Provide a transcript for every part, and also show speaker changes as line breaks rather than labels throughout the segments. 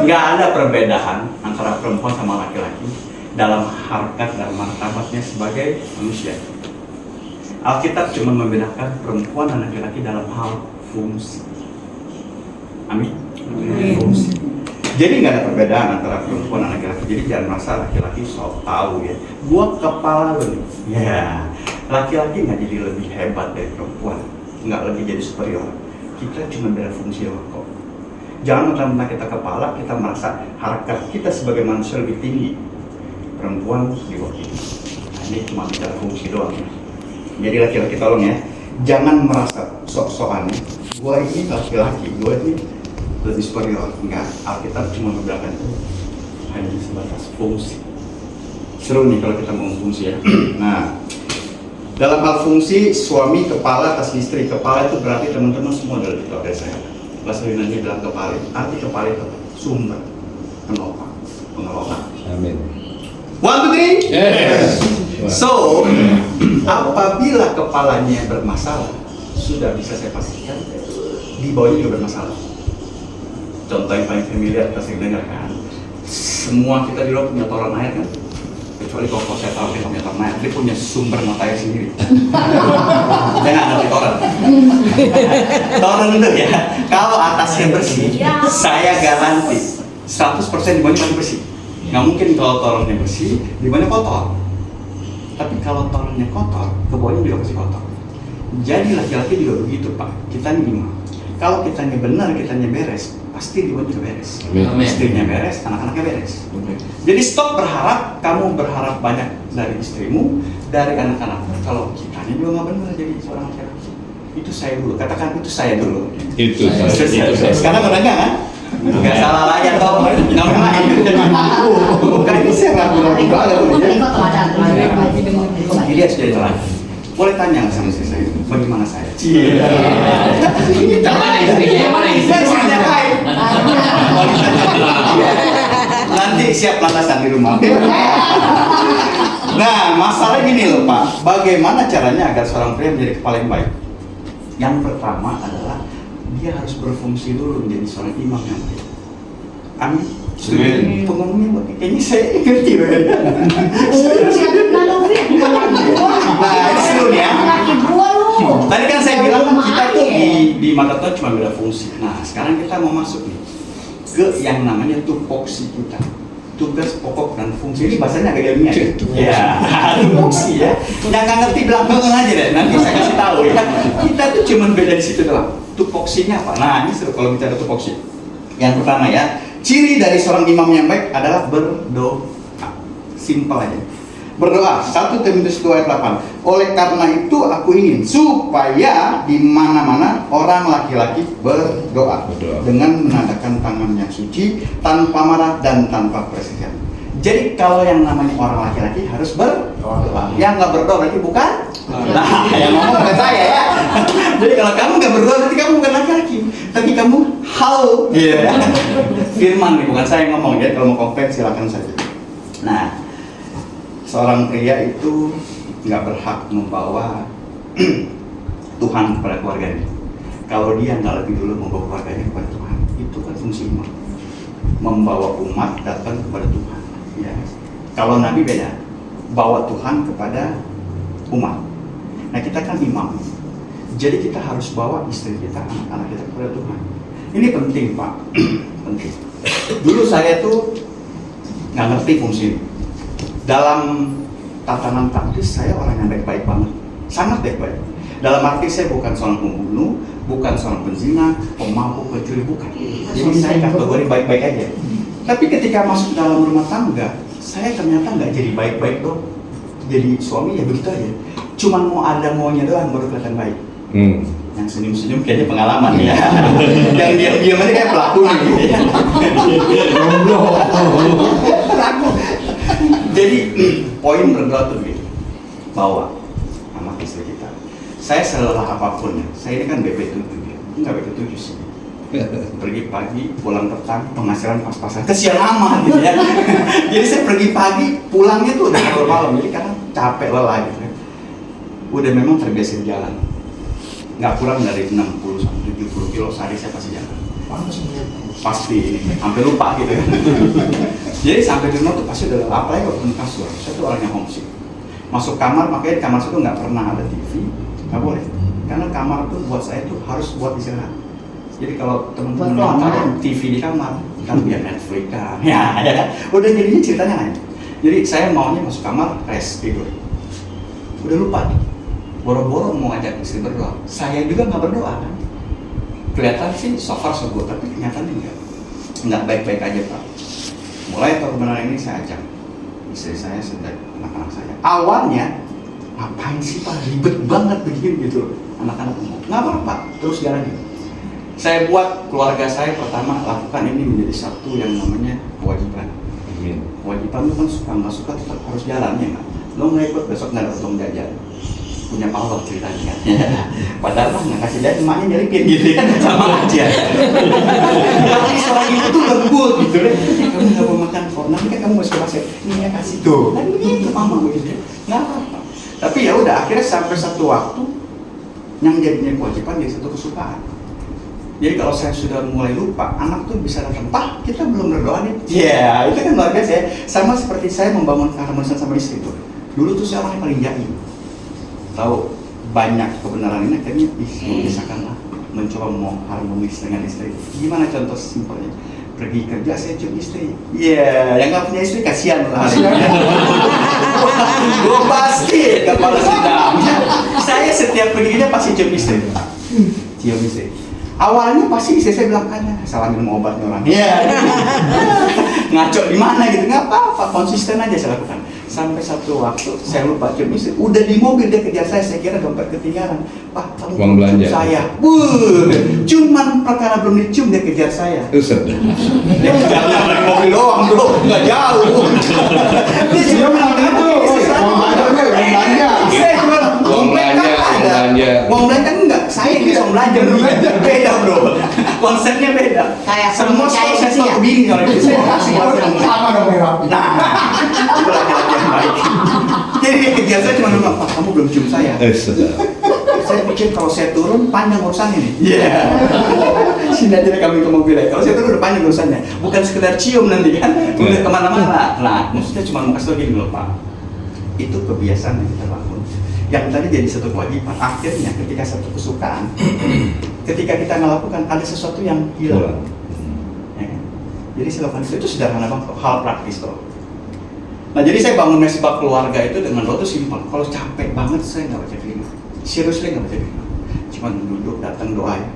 Nggak ada perbedaan antara perempuan sama laki-laki dalam harkat dan martabatnya sebagai manusia. Alkitab cuma membedakan perempuan dan laki-laki dalam hal fungsi. Amin. Fungsi. Jadi nggak ada perbedaan antara perempuan dan laki-laki. Jadi jangan merasa laki-laki sok tahu ya. Gua kepala lu nih. Ya, laki-laki nggak jadi lebih hebat dari perempuan, nggak lebih jadi superior. Kita cuma beda fungsi doang kok. Jangan mentang-mentang kita kepala, kita merasa harkat kita sebagai manusia lebih tinggi. Perempuan diwakili. Nah, ini cuma bicara fungsi doang ya. Jadi laki-laki tolong ya, jangan merasa sok-sokan. Gua ini laki-laki, gua ini lebih superior. Enggak, Alkitab cuma membedakan itu hanya sebatas fungsi. Seru nih kalau kita ngomong fungsi ya. Nah, dalam hal fungsi, suami kepala atas istri. Kepala itu berarti teman-teman semua adalah keluarga saya. Bahasa Yunani bilang kepala, arti kepala itu sumber, penopang, pengelola.
Amin.
1, 2, 3.
Yes.
So, apabila kepalanya bermasalah, sudah bisa saya pastikan di bawahnya juga bermasalah. Contoh yang paling familiar kita sering dengar kan, semua kita di luar punya toran air kan, kecuali kalau saya tahu dia punya toran air, dia punya sumber mata air sendiri. Dia nggak ngerti toran. Toran itu ya, kalau atasnya bersih, saya garanti 100% di bawahnya masih bersih. Nggak mungkin kalau torannya bersih, di bawahnya kotor. Tapi kalau torannya kotor, ke bawahnya juga pasti kotor. Jadi laki-laki juga begitu Pak, kita nih gimana? Kalau kitanya benar, kitanya beres, pasti di bawah juga beres.
Amin.
Istrinya beres, anak-anaknya beres. Jadi stop berharap, kamu berharap banyak dari istrimu, dari anak-anak. Kalau kitanya juga nggak benar jadi seorang laki-laki. Itu saya dulu, katakan itu saya dulu.
Itu saya.
Sekarang udah enggak kan? Nggak salah lagi atau nggak pernah itu jadi bukan ini saya ragu-ragu banget. Jadi harus jadi telan. Boleh tanya nggak sama istri saya, bagaimana saya? Nanti siap lantasan di rumah. Nah, masalah gini loh Pak, bagaimana caranya agar seorang pria menjadi kepala yang baik? Yang pertama adalah dia harus berfungsi dulu menjadi seorang imam yang baik. Amin. Pengomongnya buat kayaknya saya ngerti banget. Nah, ini seru nih ya. Tadi kan saya bilang kita tuh di mata Tuhan cuma beda fungsi. Nah, sekarang kita mau masuk nih ke yang namanya tupoksi kita. Tugas, pokok, dan fungsi. Ini bahasanya agak ilmiah ya. Tupoksi ya. Yang nggak ngerti bilang aja deh. Nanti saya kasih tahu ya. Kita tuh cuma beda di situ doang. Tupoksinya apa? Nah, ini seru kalau bicara tupoksi. Yang pertama ya, ciri dari seorang imam yang baik adalah berdoa. Simpel aja. Berdoa. 1 Timotius 2 ayat 8. Oleh karena itu aku ingin supaya di mana-mana orang laki-laki berdoa dengan menandakan tangan yang suci, tanpa marah dan tanpa perselisihan. Jadi kalau yang namanya orang laki-laki harus berdoa. Yang nggak berdoa berarti bukan. Nah, yang ngomong bukan saya ya. Jadi kalau kamu nggak berdoa berarti kamu bukan laki-laki, tapi kamu hal. Firman nih, bukan saya yang ngomong ya. Kalau mau komplain silakan saja. Nah, seorang pria itu nggak berhak membawa Tuhan kepada keluarganya. Kalau dia nggak lebih dulu membawa keluarganya kepada Tuhan, itu kan fungsi imam. Membawa umat datang kepada Tuhan. Ya. Kalau Nabi beda, bawa Tuhan kepada umat. Nah kita kan imam, jadi kita harus bawa istri kita, anak-anak kita kepada Tuhan. Ini penting Pak, penting. Dulu saya tuh nggak ngerti fungsi. Dalam tatanan taktis saya orang yang baik-baik banget, sangat baik-baik. Dalam arti saya bukan seorang pembunuh, bukan seorang penzina, pemabuk, pencuri, bukan. Jadi saya kategori baik-baik aja. Tapi ketika masuk dalam rumah tangga, saya ternyata nggak jadi baik-baik dong. Jadi suami ya begitu aja. Cuman mau ada maunya doang baru kelihatan baik. Yang senyum-senyum kayaknya pengalaman ya. Yang diam-diam aja kayak pelaku gitu ya. Jadi poin berdoa tuh gitu. Bawa anak istri kita. Saya selelah apapun ya. Saya ini kan BP7 ya. Enggak BP7 sih. Pergi pagi, pulang petang, penghasilan pas-pasan, kesian amat gitu ya. Jadi saya pergi pagi, pulangnya tuh udah malam, jadi kadang capek lelah gitu ya. Udah memang terbiasa di jalan, nggak kurang dari 60 sampai 70 kilo sehari saya pasti jalan. pasti hampir lupa gitu kan. Jadi sampai di rumah tuh pasti udah apalagi kalau punya kasur. Saya tuh orangnya homesick. Masuk kamar, makanya di kamar saya tuh nggak pernah ada TV, nggak boleh. Karena kamar tuh buat saya tuh harus buat istirahat. Jadi kalau teman-teman nonton TV di kamar, kan biar Netflix kan, ya kan. Udah jadinya ceritanya lain. Jadi saya maunya masuk kamar, rest tidur. Udah lupa nih. Boro-boro mau ngajak istri berdoa. Saya juga nggak berdoa kan. Kelihatan sih so far so good, tapi kenyataannya nggak baik-baik aja Pak. Mulai tahun kebenaran ini saya ajak istri saya dan anak-anak saya. Awalnya ngapain sih Pak, ribet banget begini gitu. Anak-anak ngomong, nggak apa-apa, terus jalani. Saya buat keluarga saya pertama lakukan ini menjadi satu yang namanya kewajiban. Kewajiban itu kan suka nggak suka tetap harus jalan ya nggak. Lo nggak ikut besok nggak ada untung jajan. Punya power ceritanya kan. Padahal mah nggak kasih lihat emaknya nyelipin gitu kan sama aja. Tapi seorang ibu tuh lembut gitu deh. Kamu nggak mau makan kok, nanti kan kamu masih kasih. Ini ya kasih tuh. Kan begitu mama begitu. Nggak apa-apa. Tapi ya udah akhirnya sampai satu waktu yang jadinya kewajiban jadi satu kesukaan. Jadi kalau saya sudah mulai lupa, anak tuh bisa datang, Pak, kita belum berdoa nih. Iya, itu kan luar biasa ya. Sama seperti saya membangun keharmonisan sama istri tuh. Dulu tuh saya orangnya paling jaim. Tahu banyak kebenaran ini akhirnya membiasakanlah mencoba mau harmonis dengan istri. Gimana contoh simpelnya? Pergi kerja saya cium istri. Iya, yang nggak punya istri kasihan lah. Gue pasti kepala sedang. Saya setiap pergi dia pasti cium istri. Cium istri. Awalnya pasti istri saya bilang kan, salah minum obatnya orang. Iya. Ngaco di mana gitu, nggak apa-apa, konsisten aja saya lakukan. Sampai satu waktu saya lupa cium istri, udah di mobil dia kejar saya kira dompet ketinggalan. Pak, kamu
uang belanja
saya. Cuman perkara belum dicium dia kejar saya. Dia kejarnya dari mobil doang bro, nggak jauh. Dia cuma bilang gitu. Saya cuma mau belanja enggak, saya bisa belanja beda bro, konsepnya beda. Semua saya selalu bingung kalau itu saya kasih sama dong ya. Nah, itu laki-laki yang baik. Jadi dia kejar saya cuma bilang, Pak kamu belum cium saya. Saya pikir kalau saya turun panjang urusannya nih. Iya. Sini aja kami ke mobil ya. Kalau saya turun udah panjang urusannya, bukan sekedar cium nanti kan, udah kemana-mana. Nah, maksudnya cuma mau kasih tau gini loh Pak. Itu kebiasaan yang kita lakukan. Yang tadi jadi satu kewajiban, akhirnya ketika satu kesukaan, ketika kita melakukan ada sesuatu yang hilang. Ya kan? Jadi saya lakukan itu sederhana banget, hal praktis toh. Nah jadi saya bangun mesbah keluarga itu dengan doa itu simpel. Kalau capek banget saya nggak baca firman, seriously nggak baca firman, cuma duduk datang doa ya.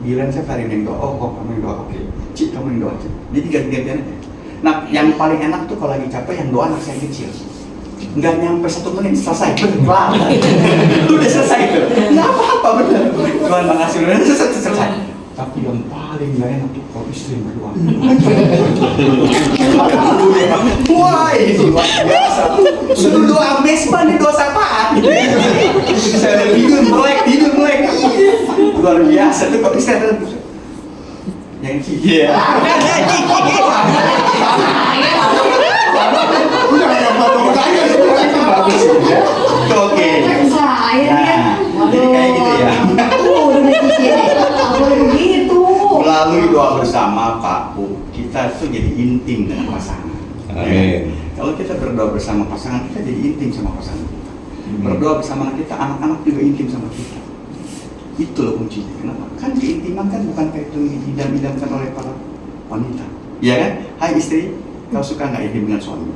Bilang saya hari ini doa, oh kamu yang doa, oke, Cik kamu yang doa, jadi ganti-gantian aja. Nah yang paling enak tuh kalau lagi capek yang doa anak saya kecil. Nggak nyampe 1 menit selesai, benar. Udah selesai itu, nggak apa-apa bener. Tuhan makasih udah selesai. Tapi yang paling nggak enak tuh kalau istri berdua. Wah ini luar biasa. Suruh doa mesbah nih doa sapaan. Saya tidur melek. Luar biasa tuh kalau istri ada. Yang iya. Oke. Jadi kayak gitu ya. Melalui doa bersama Pak Bu, kita tuh jadi intim dengan pasangan.
Amin.
Kalau kita berdoa bersama pasangan, kita jadi intim sama pasangan kita. Berdoa bersama kita, anak-anak juga intim sama kita. Itu loh kuncinya. Kenapa? Kan keintiman kan bukan kayak itu idam-idamkan oleh para wanita. Iya kan? Hai istri, kau suka nggak intim dengan suami?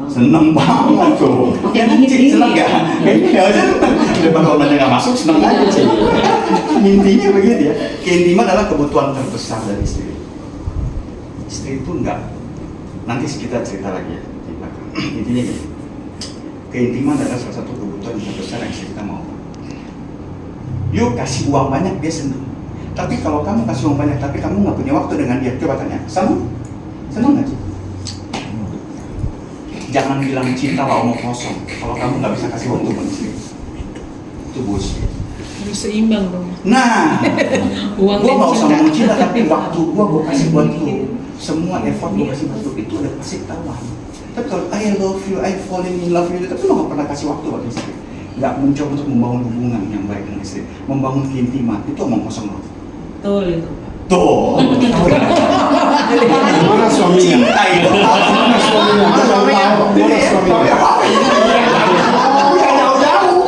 Seneng banget tuh. Ya kan Cik, seneng nggak? Kayaknya seneng. Udah bakal nanya nggak masuk, seneng aja Cik. Intinya begitu ya. Keintiman adalah kebutuhan terbesar dari istri. Istri itu enggak. Nanti kita cerita lagi ya. Intinya gini. Keintiman adalah salah satu kebutuhan yang terbesar yang kita mau. Yuk kasih uang banyak dia seneng. Tapi kalau kamu kasih uang banyak tapi kamu nggak punya waktu dengan dia, coba tanya, seneng nggak sih? Jangan bilang cinta lah omong kosong. Kalau kamu nggak bisa kasih waktu buat istri, itu bullshit.
Harus seimbang dong.
Nah,
Uang
gua
dan
nggak usah
cinta.
ngomong cinta tapi waktu gua kasih buat lu. Semua effort gua kasih buat lu itu udah pasti ketahuan. Tapi kalau I love you, I falling in love you, tapi lo nggak pernah kasih waktu buat istri. Nggak mencoba untuk membangun hubungan yang baik dengan istri, membangun keintiman, itu omong kosong loh.
Betul itu Pak.
Tuh.
Mana suaminya?
Cinta itu.
Mana suaminya?
Mana suaminya?
Mana suaminya?
Jauh-jauh.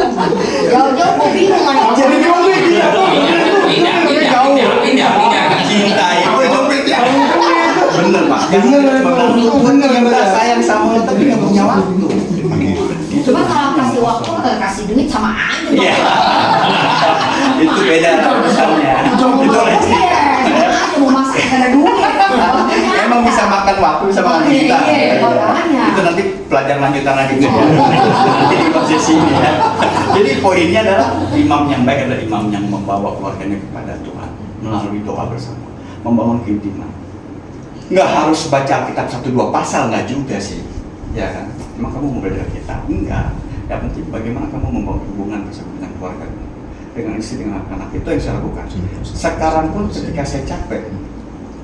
Jauh-jauh kok bingung anak.
Jadi bingung nih dia.
Pindah.
Cinta itu. Bener Pak.
Bener,
Kita sayang sama lo tapi nggak punya waktu.
Cuma kalau kasih waktu, kasih duit sama aja.
Iya. Itu beda misalnya. Itu
Mau masak karena duit.
emang bisa makan waktu, bisa makan kita.
Iya, makanya.
Itu nanti pelajaran lanjutan lagi ya. Nanti di posisi ini ya. Jadi poinnya adalah imam yang baik adalah imam yang membawa keluarganya kepada Tuhan melalui doa bersama, membangun keintiman. Nggak harus baca Alkitab 1-2 pasal, nggak juga sih, ya kan? Emang kamu mau belajar Alkitab? Enggak. Yang penting bagaimana kamu membangun hubungan bersama dengan keluarga, dengan istri, dengan anak-anak. Itu yang saya lakukan. Sekarang pun ketika saya capek,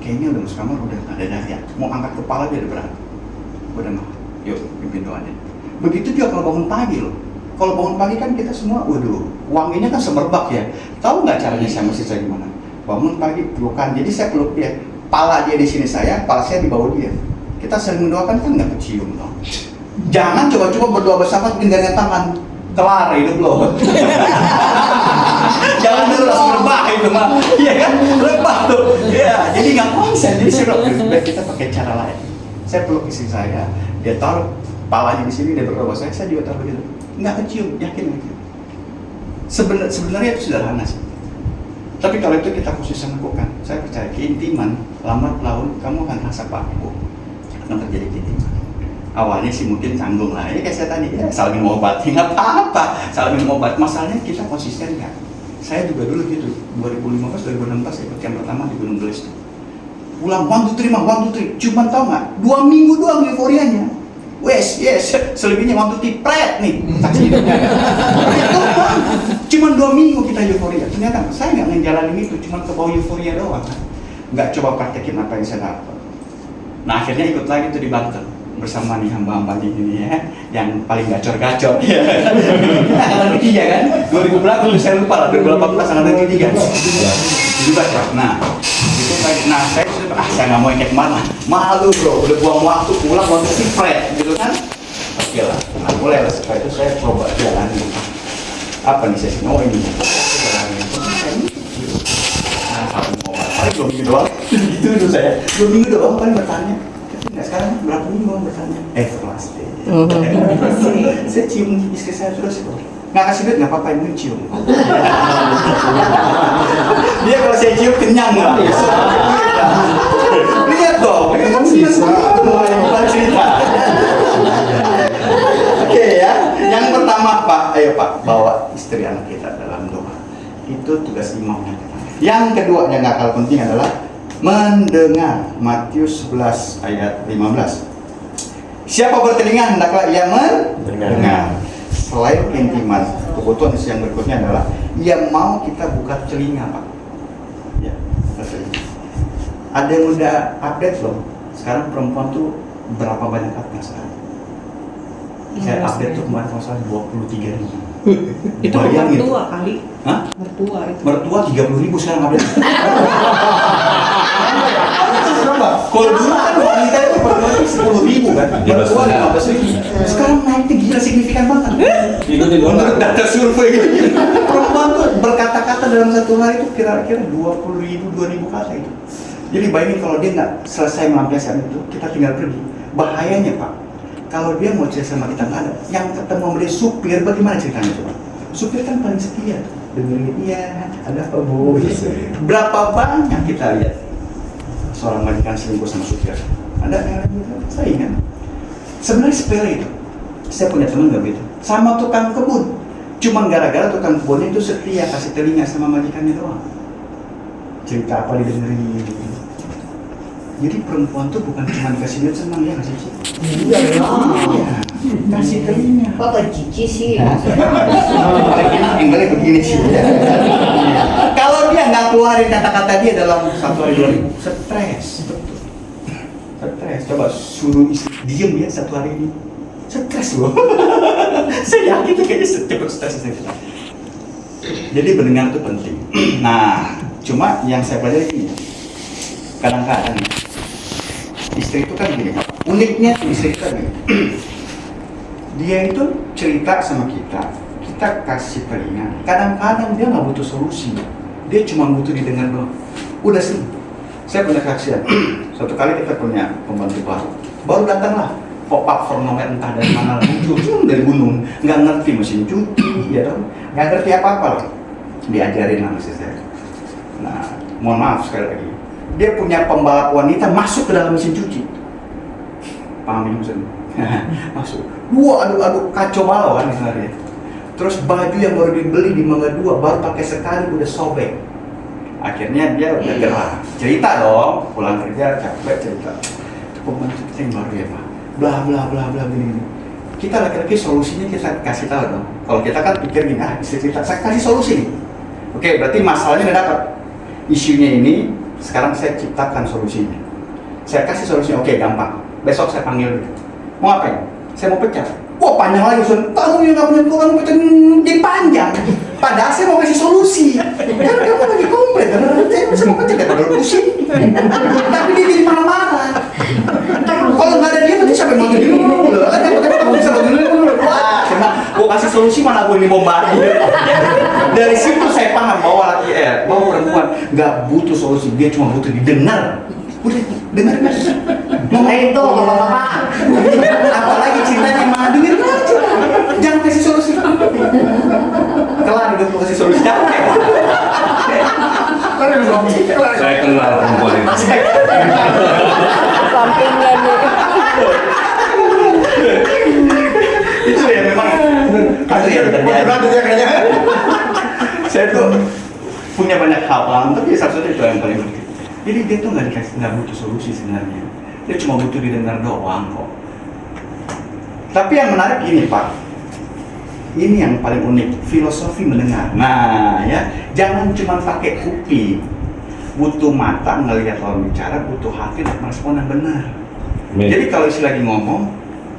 kayaknya udah masuk kamar, udah ada daya. Mau angkat kepala dia udah berat. Udah mah, yuk pimpin doanya. Begitu juga kalau bangun pagi loh. Kalau bangun pagi kan kita semua, waduh, wanginya kan semerbak ya. Tahu nggak caranya saya mesti saya gimana? Bangun pagi pelukan, jadi saya peluk dia. Pala dia di sini saya, pala saya di bawah dia. Kita sering mendoakan kan nggak kecium dong. Jangan coba-coba berdoa bersama dengan tangan. Kelar hidup lo. Jangan dulu langsung rebah itu mah. Iya kan? Rebah tuh. Iya, jadi nggak konsen. Jadi saya bilang kita pakai cara lain. Saya peluk istri saya, dia taruh palanya di sini, dia berdoa saya juga taruh gitu. Nggak kecium, yakin gitu. Sebenarnya itu sederhana sih. Tapi kalau itu kita khusus lakukan, saya percaya keintiman lambat laun kamu akan rasa paku, akan terjadi keintiman. Awalnya sih mungkin canggung lah, ya kayak saya tadi ya, saling minum obat, nggak apa-apa, saling minum obat. Masalahnya kita konsisten nggak? Saya juga dulu gitu, 2015-2016 ikut yang pertama di Gunung Gelis tuh. Pulang 1, 2, 3, cuman tau nggak? 2 minggu doang euforianya. Yes, selebihnya 1, 2, 3, pret nih, saksi hidupnya. Cuman 2 minggu kita euforia. Ternyata saya nggak ngejalanin itu, cuman ke bawah euforia doang kan. Nggak coba praktekin apa yang saya dapat. Nah akhirnya ikut lagi tuh di Banten bersama nih hamba-hamba ini ya, yang paling gacor-gacor. Angkatan ketiga kan, 2000 berapa tuh saya lupa lah, 2018 angkatan ketiga. Juga nah itu lagi, nah saya nggak mau kayak kemana, malu bro, udah buang waktu pulang waktu sipret gitu kan. Oke lah, nah mulai lah setelah itu saya coba jalani. Apa nih sesi? Oh ini. Nah, paling 2 minggu doang. Gitu dulu saya. 2 minggu doang paling bertanya. Nah, sekarang berapa minggu bertanya? Kelas deh. Saya cium istri saya terus itu. Nggak kasih duit nggak apa-apa, yang cium. Dia kalau saya cium kenyang nggak? Lihat dong, kan bisa. Bukan cerita. Oke ya, yang pertama Pak, ayo Pak, bawa istri anak kita dalam doa. Itu tugas imamnya. Yang kedua yang nggak kalah penting adalah mendengar. Matius 11 ayat 15. Siapa bertelinga hendaklah ia mendengar. Selain keintiman, kebutuhan yang berikutnya adalah ia mau kita buka telinga Pak. Ya, ada yang udah update loh. Sekarang perempuan tuh berapa banyak update sekarang? Saya update tuh kemarin kalau salah 23.000.
Itu
Bayangin.
mertua kali.
Hah?
Mertua itu.
Mertua 30.000 sekarang update. Kalau dulu kan wanita itu perempuan itu 10.000 kan, mertua 15.000. Sekarang naiknya gila signifikan banget. Menurut data survei gitu. Perempuan tuh berkata-kata dalam satu hari itu kira-kira 20.000, 2.000 kata itu. Jadi bayangin kalau dia nggak selesai melampiaskan itu, kita tinggal pergi. Bahayanya Pak, kalau dia mau cerita sama kita nggak ada, yang ketemu sama dia supir, bagaimana ceritanya coba? Supir kan paling setia, dengerin iya, ada apa bu? Berapa banyak kita lihat seorang majikan selingkuh sama supir? Ada yang saya ingat. Sebenarnya sepele itu. Saya punya teman nggak gitu. Sama tukang kebun, cuman gara-gara tukang kebunnya itu setia kasih telinga sama majikannya doang. Cerita apa didengerin? Jadi perempuan tuh bukan cuma dikasih duit senang ya nggak sih? Iya. Kasih telinga.
Kok ke cici sih?
Enggak begini sih. Kalau dia nggak keluarin kata-kata dia dalam 1 hari 2 hari, stres. Stres. Coba suruh diem ya 1 hari ini. Stres loh. Saya yakin kayaknya cepet stres kita. Jadi mendengar itu penting. Nah, cuma yang saya pelajari ini, kadang-kadang istri itu kan gini, uniknya istri kita gini. Dia itu cerita sama kita kasih telinga. Kadang-kadang dia nggak butuh solusi, dia cuma butuh didengar doang. Udah sih, saya punya kesaksian. Suatu kali kita punya pembantu baru datanglah pop-up nomor entah dari mana muncul dari gunung, nggak ngerti mesin cuci, ya dong, nggak ngerti apa-apa lah. Diajarin sama saya. Nah, mohon maaf sekali lagi, dia punya pembalap wanita masuk ke dalam mesin cuci. Paham ini maksudnya? Masuk. Wah, aduh kacau balau kan misalnya. Terus baju yang baru dibeli di Mangga 2 baru pakai sekali udah sobek. Akhirnya dia udah gerah. Cerita dong, pulang kerja capek cerita. Pembantu kita yang baru ya Pak. Bla bla bla bla gini. Kita laki-laki solusinya kita kasih tahu dong. Kalau kita kan pikir gini, istri kita saya kasih solusi nih. Oke, berarti masalahnya udah dapat. Isunya ini sekarang saya ciptakan solusinya. Saya kasih solusinya, oke gampang. Besok saya panggil dia. Mau ngapain? Saya mau pecat. Wah panjang lagi, tahu yang nggak punya tukang pecat jadi panjang. Padahal saya mau kasih solusi. Kan kamu lagi komplit, saya mau pecat daripada pusing. Tapi dia jadi marah-marah. Kalau nggak ada dia berarti siapa yang mau jadi dulu? Kan kamu bisa bangun dulu. Wah, karena gua kasih solusi malah gua ini bombardir. Dari situ saya paham bahwa bahwa perempuan nggak butuh solusi, dia cuma butuh didengar. Udah, dengar kan?
Ngomong itu, bapak-bapak.
Apalagi cintanya malah dengerin aja. Jangan kasih solusi. Kelar hidup lu kasih solusi.
Saya kenal perempuan itu.
Sampingnya nih.
Itu ya memang. Itu ya terjadi. Saya tuh punya banyak hal pengalaman, tapi salah satu itu yang paling penting. Jadi dia tuh nggak butuh solusi sebenarnya. Dia cuma butuh didengar doang kok. Tapi yang menarik ini Pak, ini yang paling unik, filosofi mendengar. Nah ya, jangan cuma pakai kuping, butuh mata ngelihat lawan bicara, butuh hati untuk merespon yang benar. Jadi kalau istri lagi ngomong,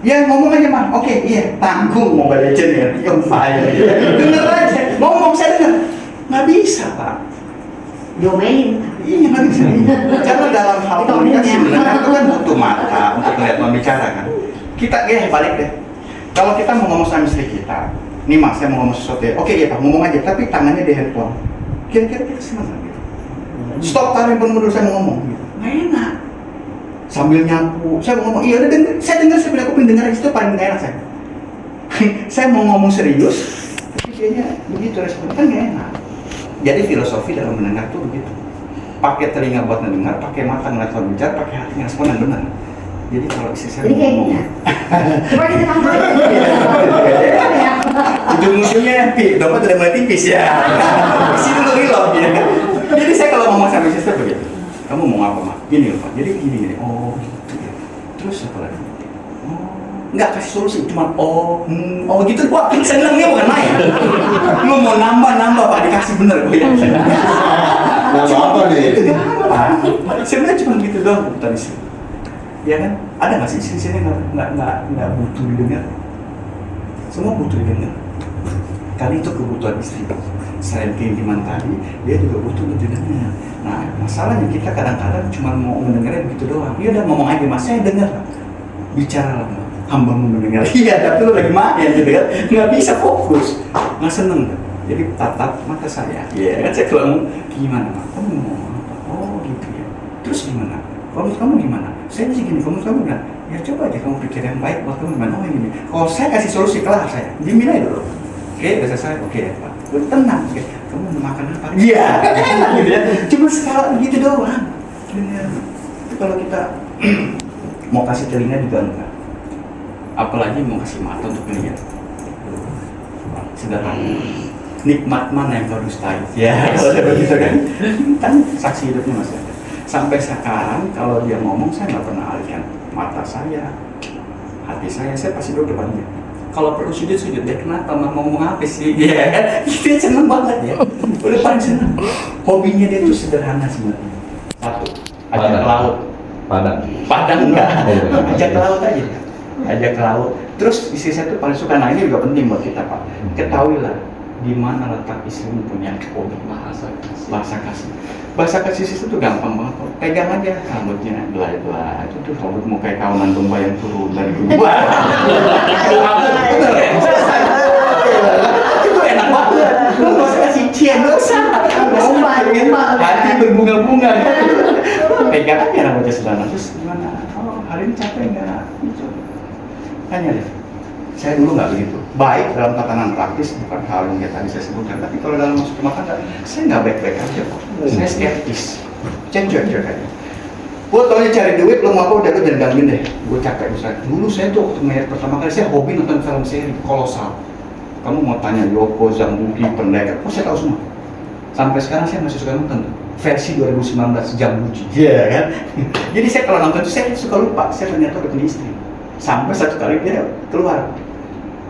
ya ngomong aja mah, oke iya, tanggung Mobile Legends ya, yang fire, denger aja, ngomong saya dengar, nggak bisa Pak.
Diomelin.
Iya nggak bisa. Karena dalam hal komunikasi mendengar itu kan butuh mata untuk melihat membicara kan. Kita balik deh. Kalau kita mau ngomong sama istri kita, nih mas saya mau ngomong sesuatu ya. Oke ya Pak, ngomong aja. Tapi tangannya di handphone. Kira-kira kita semana gitu. Stop taruh handphone dulu saya mau ngomong. Gitu. Nggak enak. Sambil nyapu, saya mau ngomong. Iya udah dengar. Saya dengar saya pengen dengar itu paling nggak enak saya. Saya mau ngomong serius, tapi kayaknya begitu responnya kan nggak enak. Jadi filosofi dalam mendengar tuh begitu. Pakai telinga buat mendengar, pakai mata ngeliat lawan bicara, pakai hati ngerespon yang benar. Jadi kalau istri saya ngomong,
coba kita tampil.
ujung-ujungnya dompet udah mulai tipis ya. Isi dulu reload ya. Jadi saya kalau ngomong sama istri saya begitu. Kamu mau apa mah? Gini loh Pak. Jadi gini. Oh, gitu ya. Terus apa lagi? Nggak kasih solusi, cuma oh gitu, wah senengnya bukan main. Lu mau nambah Pak, dikasih bener gue ya.
Nambah apa nih?
Sebenarnya cuma gitu doang tadi sih. Ya kan? Ada nggak sih sini nggak butuh didengar? Semua butuh didengar. Karena itu kebutuhan istri. Selain keintiman tadi, dia juga butuh didengar. Nah, masalahnya kita kadang-kadang cuma mau mendengarnya begitu doang. Iya udah ngomong aja mas, saya dengar. Bicara lah. Hamba mendengar, iya tapi lu lagi main gitu kan, nggak bisa fokus, nggak seneng kan, jadi tatap mata saya, ya kan saya kalau gimana Pak, kamu mau ngomong apa, oh gitu ya, terus gimana, kamu gimana, saya sih gini, kamu gimana, ya coba aja kamu pikir yang baik buat kamu gimana, oh ini, kalau saya kasih solusi kelar saya, dimilai dulu, oke, udah selesai, oke ya Pak, udah tenang, oke, kamu mau makan apa, iya, enak gitu ya, cuma sekarang gitu doang, bener, tapi kalau kita mau kasih telinga juga enggak. Apalagi mau kasih mata untuk melihat. Sederhana. Nikmat mana yang kau dustai? Ya, kalau saya begitu kan saksi hidupnya Mas. Sampai sekarang kalau dia ngomong saya nggak pernah alihkan mata saya, hati saya pasti duduk depan dia. Kalau perlu sujud dia kenapa mau ngomong apa sih? Ya kan, dia seneng banget ya. Udah paling seneng. Hobinya dia tuh sederhana sebenarnya. Satu, ajak ke laut. Padang enggak, ajak ke laut aja ke laut. Terus istri saya tuh paling suka, nah ini juga penting buat kita Pak. Ketahuilah, di mana letak istrimu punya hobi bahasa kasih. Bahasa kasih itu tuh gampang banget kok. Pegang aja rambutnya, belai-belai. Itu tuh rambut mau kayak kawanan domba yang turun dari gua. Itu enak banget. Lu nggak usah kasih cian, nggak usah. Hati berbunga-bunga. Pegang aja rambutnya sederhana. Terus gimana? Oh, hari ini capek nggak? Gitu. Tanya deh. Saya dulu nggak begitu. Baik dalam tatanan praktis, bukan hal yang kayak tadi saya sebutkan. Tapi kalau dalam masuk rumah tangga, saya nggak baik-baik aja kok. Saya skeptis. Cuek-cuek aja. Gue taunya cari duit, lo mau apa udah lo jangan gangguin deh. Gue capek misalnya. Dulu saya tuh waktu ngeliat pertama kali, saya hobi nonton film seri kolosal. Kamu mau tanya Yoko, Zambugi, Pendekar, saya tahu semua. Sampai sekarang saya masih suka nonton versi 2019 Jambuji. Iya kan? Jadi saya kalau nonton itu saya suka lupa, saya ternyata udah punya istri. Sampai satu kali dia keluar,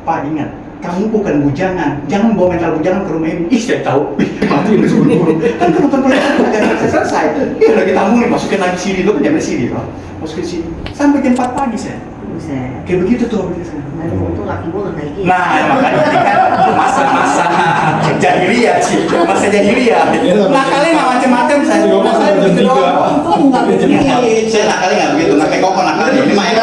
Pak ingat, kamu bukan bujangan, jangan bawa mental bujangan ke rumah ini. Ih saya tahu, mati udah buru-buru. Kan kalau nonton film saya selesai. Iya lagi tamu nih, masukin lagi CD, lo kan jamnya CD, masukin CD. Sampai jam 4 pagi saya. Kayak begitu tuh hobinya saya.
Aduh, untung laki gue nggak kayak gitu.
Nah, makanya ini kan masa-masa jahiliyah sih, masa jahiliyah. Nakalnya nggak macam-macam saya.
Saya jam 3.
Untung nggak begitu.
Saya nakalnya nggak begitu, nggak kayak koko nakalnya. Ini main.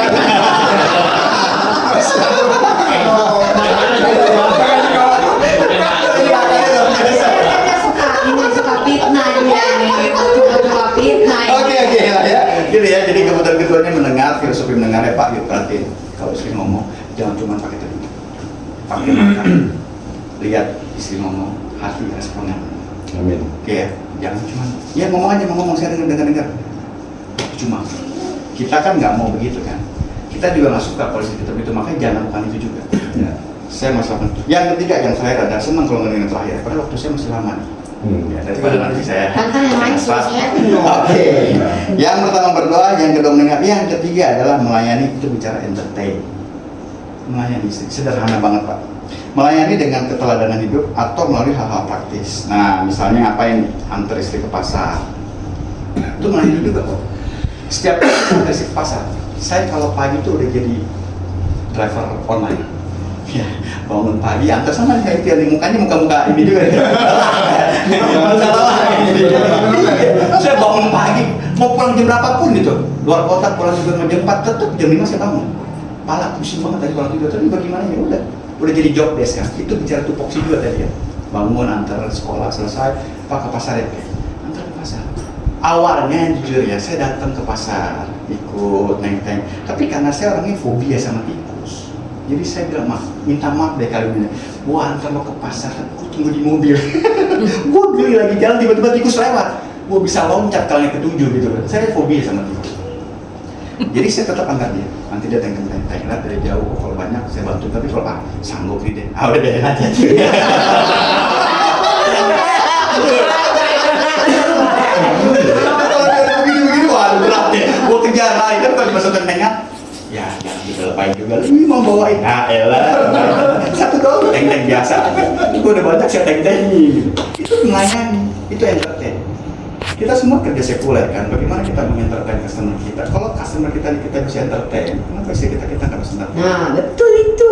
Oke lah ya, gitu ya. Jadi kebetulan-kebetulannya mendengar filosofi mendengarnya Pak Yud perhatiin. Kalau istri ngomong, jangan cuma pakai telinga, pakai mata. Lihat istri ngomong, hati responnya.
Amin.
Oke ya, jangan cuma, ya ngomong aja, ngomong saya dengar. Cuma kita kan nggak mau begitu kan. Kita juga nggak suka kalau seperti itu, makanya jangan lakukan itu juga. Ya. Saya masalah. Yang ketiga yang saya rada senang kalau ngomongin terakhir, padahal waktu saya masih lama nih. Ya, daripada nanti saya.
Kan yang lain selesai dulu.
Oke. Yang pertama berdoa, yang kedua mendengar, yang ketiga adalah melayani, itu bicara entertain. Melayani sederhana banget Pak. Melayani dengan keteladanan hidup atau melalui hal-hal praktis. Nah, misalnya ngapain? Antar istri ke pasar. Itu melayani juga kok. Setiap kali antar istri ke pasar, saya kalau pagi itu udah jadi driver online. Ya, bangun pagi antar sama kayak itu yang mukanya muka-muka ini juga. Saya bangun pagi, mau pulang jam berapapun gitu. Luar kota pulang juga jam 4, tetap jam 5 saya bangun. Pala pusing banget tadi pulang tidur, tapi bagaimana ya udah jadi job desk kan. Itu bicara tupoksi juga tadi ya. Bangun antar sekolah selesai, Pak ke pasar ya. Antar ke pasar. Awalnya jujur ya, saya datang ke pasar, ikut neng-neng. Tapi karena saya orangnya fobia sama tikus. Jadi saya bilang, minta maaf deh kali ini. Gua antar lo ke pasar, aku tunggu di mobil. Gua geli lagi jalan, tiba-tiba tikus lewat. Gua bisa loncat kali yang ke-7 gitu kan. Saya fobia sama tikus. Jadi saya tetap antar dia. Nanti dia tengok-tengok lihat dari jauh. Kalau banyak saya bantu, tapi kalau sanggup nih deh. Udah deh aja. Kalau dia udah begini-begini, waduh berat deh. Gua kejar lagi kan kalau dimasukkan tengah. Ya, jangan kita lepain juga. Ini mau bawain. Nah, elah. Satu doang teng-teng biasa. Gue udah banyak saya teng-teng nih. Itu melayani, itu entertain. Kita semua kerja sekuler kan. Bagaimana kita mengentertain customer kita? Kalau customer kita bisa entertain, kenapa sih kita nggak bisa entertain?
Nah, betul itu.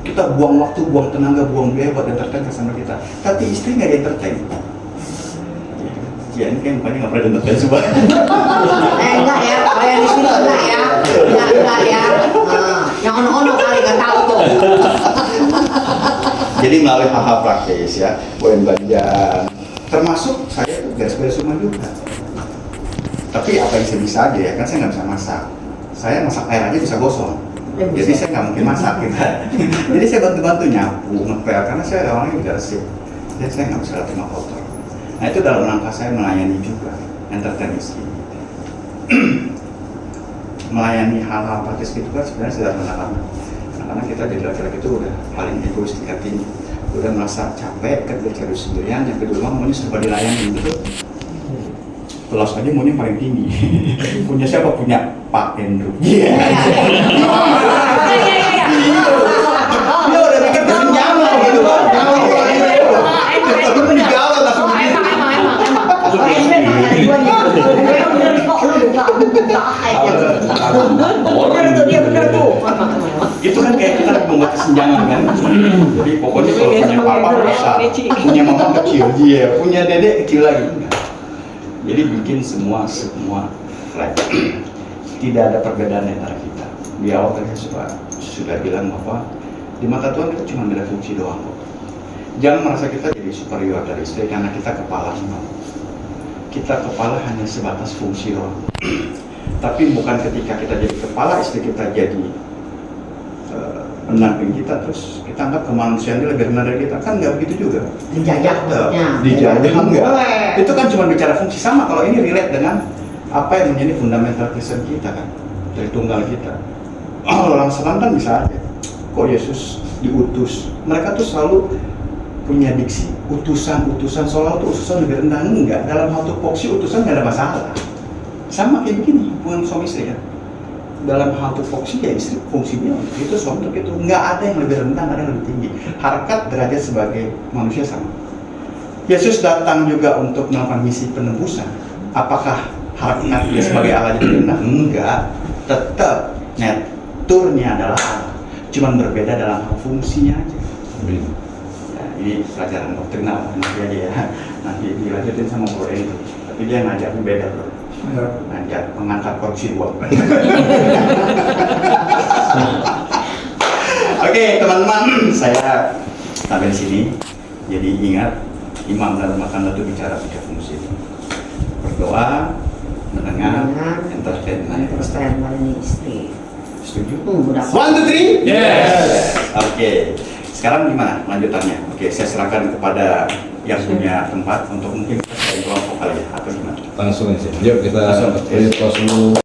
Kita buang waktu, buang tenaga, buang biaya buat entertain customer kita. Tapi istri nggak entertain. Ya ini kan mukanya nggak pernah entertain coba.
Enggak ya, kalau yang di sini enggak ya. Enggak ya. Yang ono-ono kali nggak tahu tuh.
Jadi melalui hal-hal praktis ya, poin belajar. Termasuk saya tuh beres-beres rumah juga. Tapi apa yang saya bisa aja ya, kan saya nggak bisa masak. Saya masak air aja bisa gosong. Jadi saya nggak mungkin masak gitu. Jadi saya bantu-bantu nyapu, ngepel, karena saya orangnya udah resip. Jadi saya nggak bisa terima kotor. Nah itu dalam rangka saya melayani juga, entertain istri. Melayani hal-hal praktis gitu kan sebenarnya sederhana banget. Karena kita jadi laki-laki itu udah paling egois tingkat tinggi. Udah merasa capek kerja cari sendirian, yang kedua maunya serba dilayani gitu. Pelos aja maunya paling tinggi. Punya siapa? Punya Pak Hendro. Iya. Dia udah mikir kesenjangan gitu kan. Tapi pun digalau langsung begitu. Itu kan kayak kita nggak kesenjangan kan. Jadi pokoknya kalau punya papa besar, punya mama kecil, dia punya dedek kecil lagi. Enggak. Jadi bikin semua flat. Tidak ada perbedaan antara kita. Di awal tadi saya sudah bilang bahwa di mata Tuhan kita cuma beda fungsi doang kok. Jangan merasa kita jadi superior dari istri karena kita kepala semua. Kita kepala hanya sebatas fungsi doang. Tapi bukan ketika kita jadi kepala, istri kita jadi pendamping kita, terus kita anggap kemanusiaan dia lebih rendah dari kita. Kan nggak begitu juga.
Dijajah maksudnya.
Dijajah enggak.
Boleh.
Itu kan cuma bicara fungsi. Sama kalau ini relate dengan apa yang menjadi fundamental Kristen kita kan, dari tunggal kita. Orang Islam kan bisa aja. Kok Yesus diutus? Mereka tuh selalu punya diksi utusan soal tuh utusan lebih rendah. Enggak, dalam hal tupoksi utusan nggak ada masalah. Sama kayak begini, hubungan suami istri kan. Dalam hal tupoksi ya istri fungsinya itu suami untuk itu. Nggak ada yang lebih rendah, nggak ada yang lebih tinggi. Harkat derajat sebagai manusia sama. Yesus datang juga untuk melakukan misi penebusan. Apakah harkat dia sebagai Allah jadi rendah? Enggak, tetap naturnya adalah Allah. Cuman berbeda dalam hal fungsinya aja. Ini pelajaran doktrinal nanti aja ya, nanti dilanjutin sama Bro itu. Tapi dia ngajarnya beda bro, ngajar mengangkat korupsi uang. Oke teman-teman, saya sampai di sini. Jadi ingat, imam dalam makan itu bicara 3 fungsi: berdoa, mendengar, entertain
Ini istri.
Setuju?
Udah.
1, 2, 3.
Yes.
Oke. Sekarang gimana lanjutannya? Oke, saya serahkan kepada yang punya tempat untuk mungkin dari kelompok kali ya, atau gimana?
Langsung aja. Yuk kita
Langsung.
lihat dulu.